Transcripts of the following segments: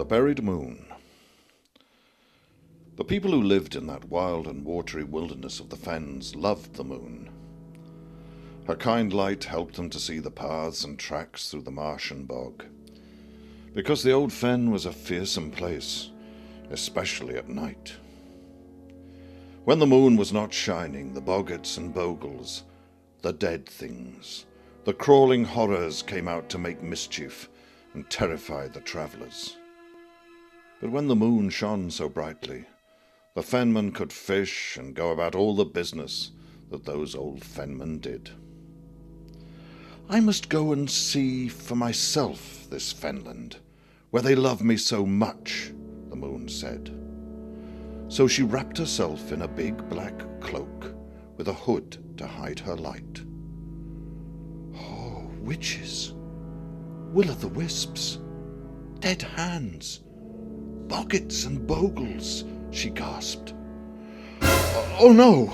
The buried moon. The people who lived in that wild and watery wilderness of the fens loved the moon. Her kind light helped them to see the paths and tracks through the marsh and bog. Because the old fen was a fearsome place, especially at night. When the moon was not shining, the boggarts and bogles, the dead things, the crawling horrors came out to make mischief and terrify the travellers. But when the moon shone so brightly, the fenmen could fish and go about all the business that those old fenmen did. I must go and see for myself this Fenland, where they love me so much, the moon said. So she wrapped herself in a big black cloak with a hood to hide her light. Oh, witches, will-o'-the-wisps, dead hands, boggarts and bogles, she gasped. Oh no!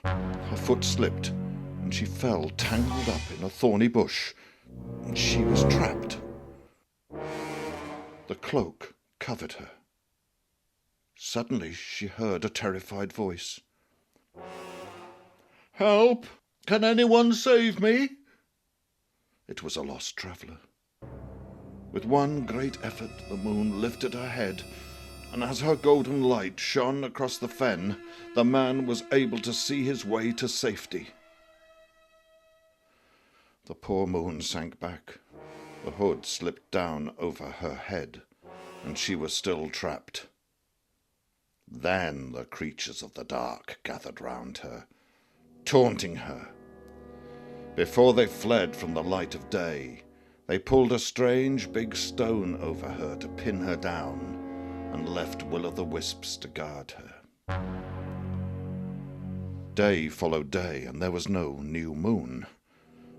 Her foot slipped, and she fell tangled up in a thorny bush. She was trapped. The cloak covered her. Suddenly she heard a terrified voice. "Help! Can anyone save me?" It was a lost traveller. With one great effort, the moon lifted her head, and as her golden light shone across the fen, the man was able to see his way to safety. The poor moon sank back. The hood slipped down over her head, and she was still trapped. Then the creatures of the dark gathered round her, taunting her. Before they fled from the light of day, they pulled a strange big stone over her to pin her down, and left will-o'-the-wisps to guard her. Day followed day, and there was no new moon.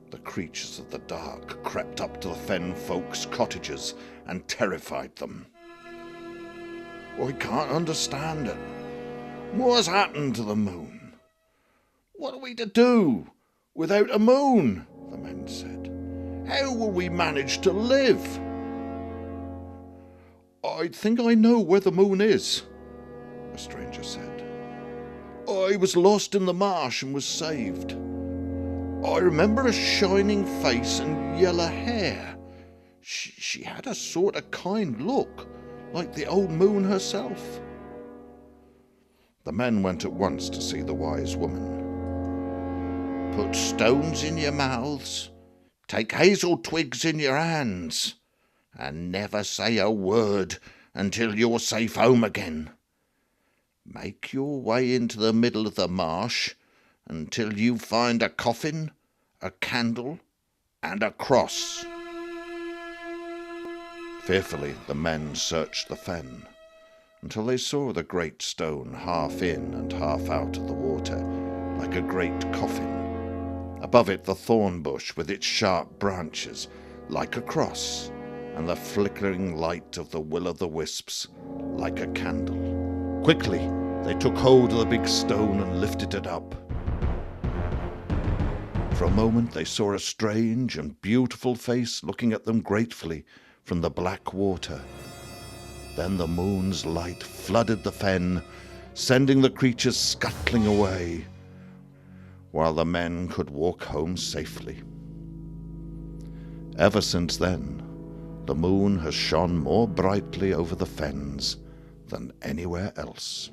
The creatures of the dark crept up to the fen folks' cottages and terrified them. "I can't understand it. What has happened to the moon? What are we to do without a moon?" the men said. "How will we manage to live?" "I think I know where the moon is," a stranger said. "I was lost in the marsh and was saved. I remember a shining face and yellow hair. She had a sort of kind look, like the old moon herself." The men went at once to see the wise woman. "Put stones in your mouths, take hazel twigs in your hands, and never say a word until you're safe home again. Make your way into the middle of the marsh until you find a coffin, a candle, and a cross." Fearfully the men searched the fen, until they saw the great stone half in and half out of the water, like a great coffin. Above it the thorn bush with its sharp branches, like a cross, and the flickering light of the will-o'-the-wisps, like a candle. Quickly they took hold of the big stone and lifted it up. For a moment they saw a strange and beautiful face looking at them gratefully from the black water. Then the moon's light flooded the fen, sending the creatures scuttling away, while the men could walk home safely. Ever since then, the moon has shone more brightly over the fens than anywhere else.